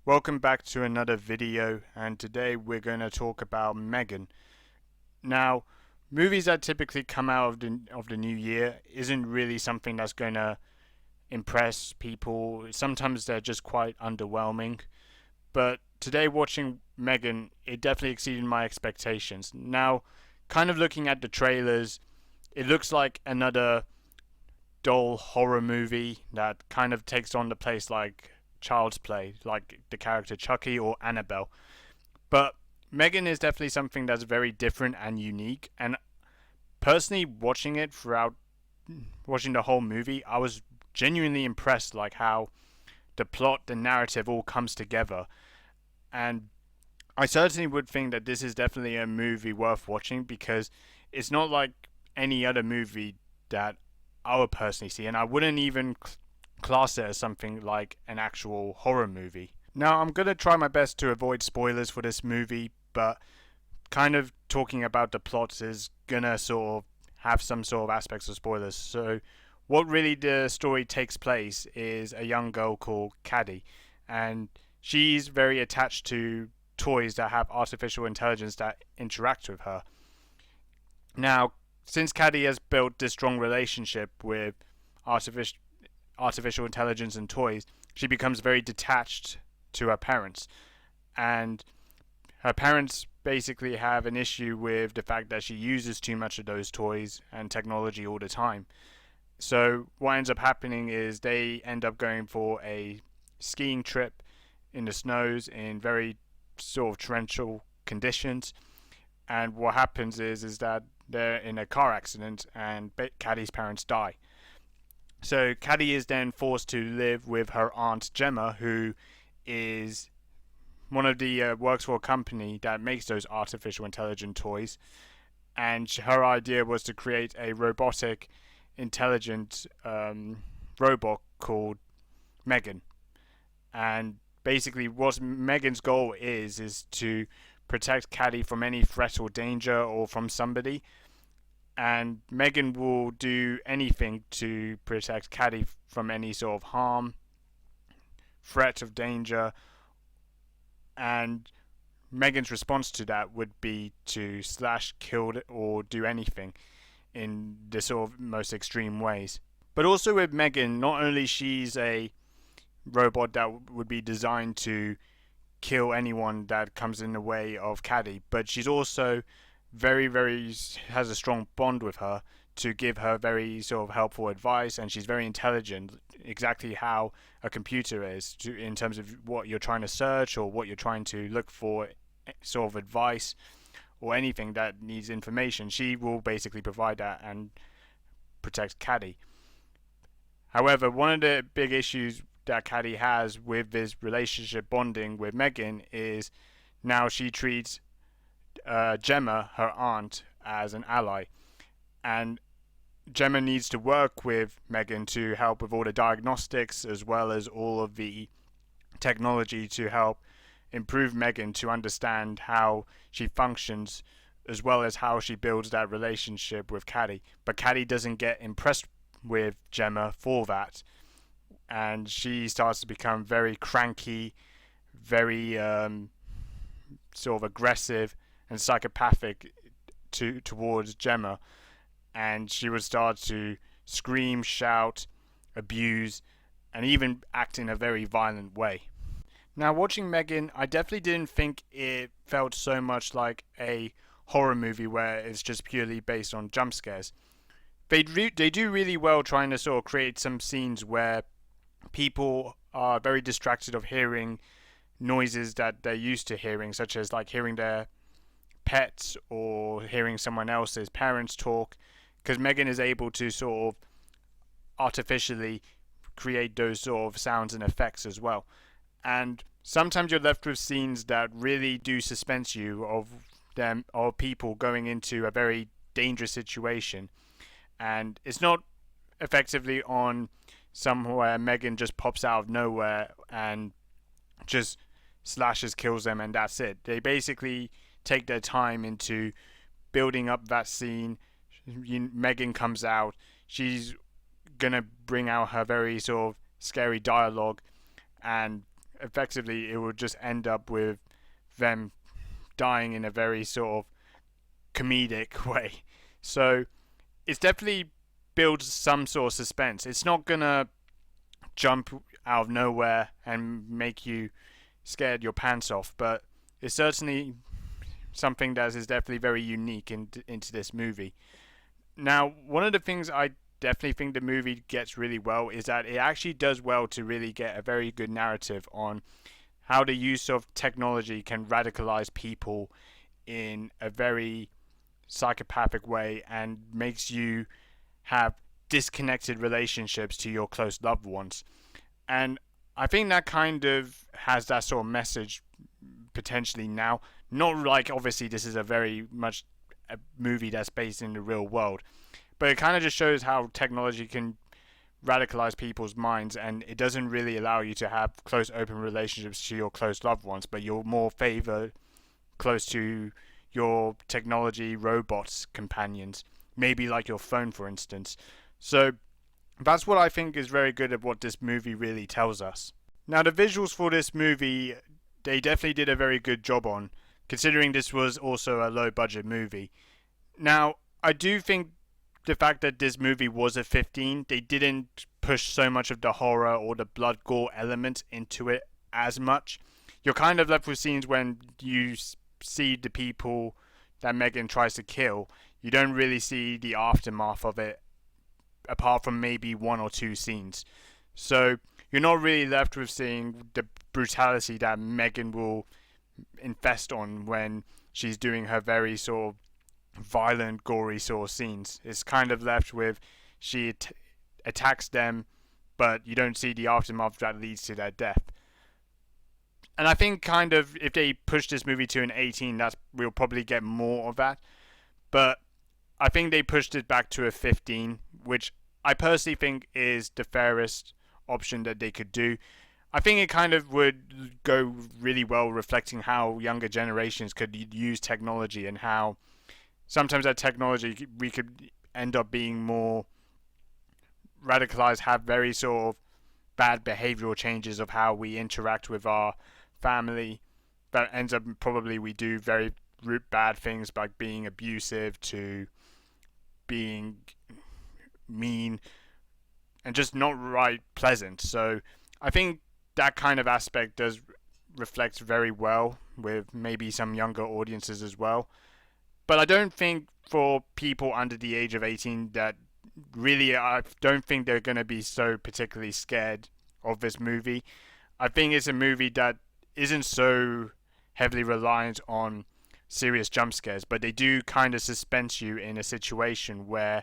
Welcome back to another video, and today we're going to talk about M3GAN. Now, movies that typically come out of the new year isn't really something that's going to impress people. Sometimes they're just quite underwhelming. But today watching M3GAN, it definitely exceeded my expectations. Now, kind of looking at the trailers, it looks like another dull horror movie that kind of takes on the place like Child's Play, like the character Chucky or Annabelle. But M3GAN is definitely something that's very different and unique. And personally, watching the whole movie, I was genuinely impressed, like how the plot, the narrative all comes together. And I certainly would think that this is definitely a movie worth watching because it's not like any other movie that I would personally see, and I wouldn't even class it as something like an actual horror movie. Now, I'm going to try my best to avoid spoilers for this movie, but kind of talking about the plot is going to sort of have some sort of aspects of spoilers. So, what really the story takes place is a young girl called Caddy, and she's very attached to toys that have artificial intelligence that interact with her. Now, since Caddy has built this strong relationship with artificial intelligence and toys, she becomes very detached to her parents. And her parents basically have an issue with the fact that she uses too much of those toys and technology all the time. So, what ends up happening is they end up going for a skiing trip in the snows in very sort of torrential conditions. And what happens is that they're in a car accident and Caddy's parents die. So Caddy is then forced to live with her aunt Gemma, who is one of the works for a company that makes those artificial intelligent toys, and her idea was to create a robotic, intelligent robot called M3GAN. And basically, what M3GAN's goal is to protect Caddy from any threat or danger or from somebody, and M3GAN will do anything to protect Caddy from any sort of harm, threat of danger, and M3GAN's response to that would be to slash, kill, or do anything in the sort of most extreme ways. But also with M3GAN, not only she's a robot that would be designed to kill anyone that comes in the way of Caddy, but she's also very has a strong bond with her to give her very sort of helpful advice, and she's very intelligent, exactly how a computer is in terms of what you're trying to search or what you're trying to look for, sort of advice or anything that needs information. She will basically provide that and protect Caddy. However, one of the big issues that Caddy has with this relationship bonding with M3GAN is now she treats Gemma, her aunt, as an ally, and Gemma needs to work with M3GAN to help with all the diagnostics as well as all of the technology to help improve M3GAN to understand how she functions as well as how she builds that relationship with Caddy. But Caddy doesn't get impressed with Gemma for that, and she starts to become very cranky, very sort of aggressive and psychopathic towards Gemma, and she would start to scream, shout, abuse, and even act in a very violent way. Now, watching M3GAN, I definitely didn't think it felt so much like a horror movie where it's just purely based on jump scares. They do really well trying to sort of create some scenes where people are very distracted of hearing noises that they're used to hearing, such as like hearing their pets or hearing someone else's parents talk, because M3GAN is able to sort of artificially create those sort of sounds and effects as well. And sometimes you're left with scenes that really do suspense you of people going into a very dangerous situation, and it's not effectively on somewhere M3GAN just pops out of nowhere and just slashes, kills them, and that's it. They basically take their time into building up that scene. M3GAN comes out, she's gonna bring out her very sort of scary dialogue, and effectively it will just end up with them dying in a very sort of comedic way. So it's definitely builds some sort of suspense. It's not gonna jump out of nowhere and make you scared your pants off, but it's certainly something that is definitely very unique into this movie. Now, one of the things I definitely think the movie gets really well is that it actually does well to really get a very good narrative on how the use of technology can radicalize people in a very psychopathic way and makes you have disconnected relationships to your close loved ones. And I think that kind of has that sort of message potentially now. Not like obviously this is a very much a movie that's based in the real world, but it kind of just shows how technology can radicalize people's minds, and it doesn't really allow you to have close open relationships to your close loved ones, but you're more favored close to your technology robots companions, maybe like your phone for instance. So that's what I think is very good at what this movie really tells us. Now the visuals for this movie, they definitely did a very good job on, considering this was also a low budget movie. Now I do think the fact that this movie was a 15, they didn't push so much of the horror or the blood gore element into it as much. You're kind of left with scenes when you see the people that M3GAN tries to kill. You don't really see the aftermath of it apart from maybe one or two scenes. So you're not really left with seeing the brutality that M3GAN will infest on when she's doing her very sort of violent, gory sort of scenes. It's kind of left with she attacks them, but you don't see the aftermath that leads to their death. And I think kind of if they push this movie to an 18, that's we'll probably get more of that. But I think they pushed it back to a 15, which I personally think is the fairest option that they could do. I think it kind of would go really well reflecting how younger generations could use technology and how sometimes that technology we could end up being more radicalized, have very sort of bad behavioral changes of how we interact with our family. That ends up probably we do very bad things like being abusive to being mean and just not right pleasant. So I think that kind of aspect does reflect very well with maybe some younger audiences as well. But I don't think for people under the age of 18 that really, I don't think they're going to be so particularly scared of this movie. I think it's a movie that isn't so heavily reliant on serious jump scares, but they do kind of suspense you in a situation where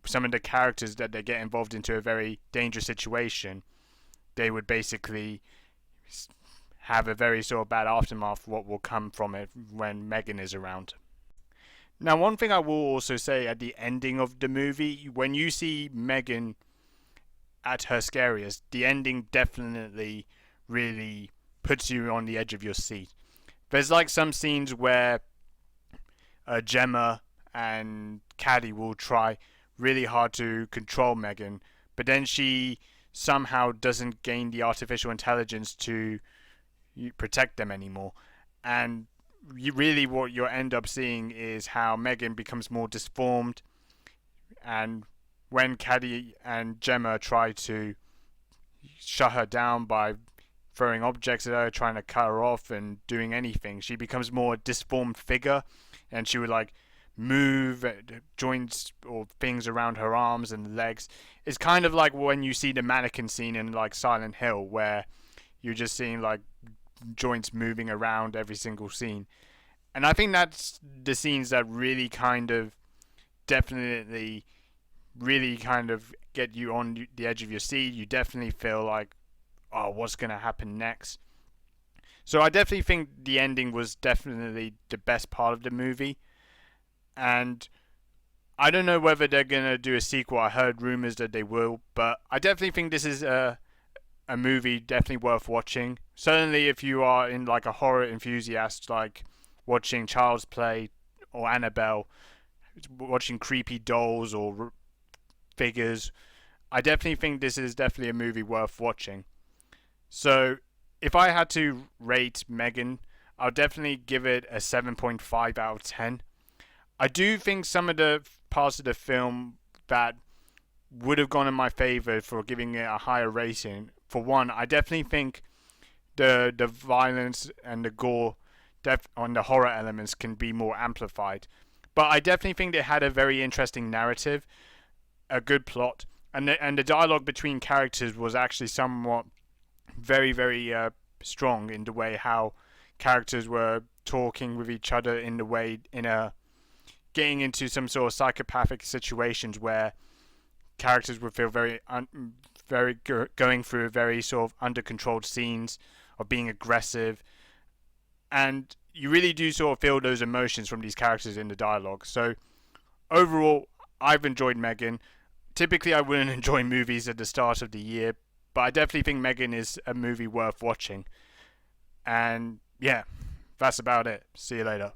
some of the characters that they get involved into a very dangerous situation, they would basically have a very sort of bad aftermath what will come from it when M3GAN is around. Now, one thing I will also say at the ending of the movie, when you see M3GAN at her scariest, the ending definitely really puts you on the edge of your seat. There's like some scenes where Gemma and Caddy will try really hard to control M3GAN, but then she somehow doesn't gain the artificial intelligence to protect them anymore. And really what you'll end up seeing is how M3GAN becomes more disformed, and when Caddy and Gemma try to shut her down by throwing objects at her, trying to cut her off and doing anything, she becomes more a disformed figure, and she would like move joints or things around her arms and legs. It's kind of like when you see the mannequin scene in like Silent Hill, where you're just seeing like joints moving around every single scene. And I think that's the scenes that really kind of definitely really kind of get you on the edge of your seat. You definitely feel like, oh, what's going to happen next? So I definitely think the ending was definitely the best part of the movie. And I don't know whether they're going to do a sequel. I heard rumors that they will, but I definitely think this is a movie definitely worth watching. Certainly if you are in like a horror enthusiast, like watching Child's Play or Annabelle, watching creepy dolls or figures, I definitely think this is definitely a movie worth watching. So if I had to rate M3GAN, I'll definitely give it a 7.5 out of 10. I do think some of the parts of the film that would have gone in my favor for giving it a higher rating. For one, I definitely think the violence and the gore on the horror elements can be more amplified. But I definitely think it had a very interesting narrative, a good plot, and the dialogue between characters was actually somewhat very strong in the way how characters were talking with each other in the way in a getting into some sort of psychopathic situations where characters would feel going through very sort of under controlled scenes of being aggressive, and you really do sort of feel those emotions from these characters in the dialogue. So overall, I've enjoyed M3GAN. Typically, I wouldn't enjoy movies at the start of the year, but I definitely think M3GAN is a movie worth watching. And yeah, that's about it. See you later.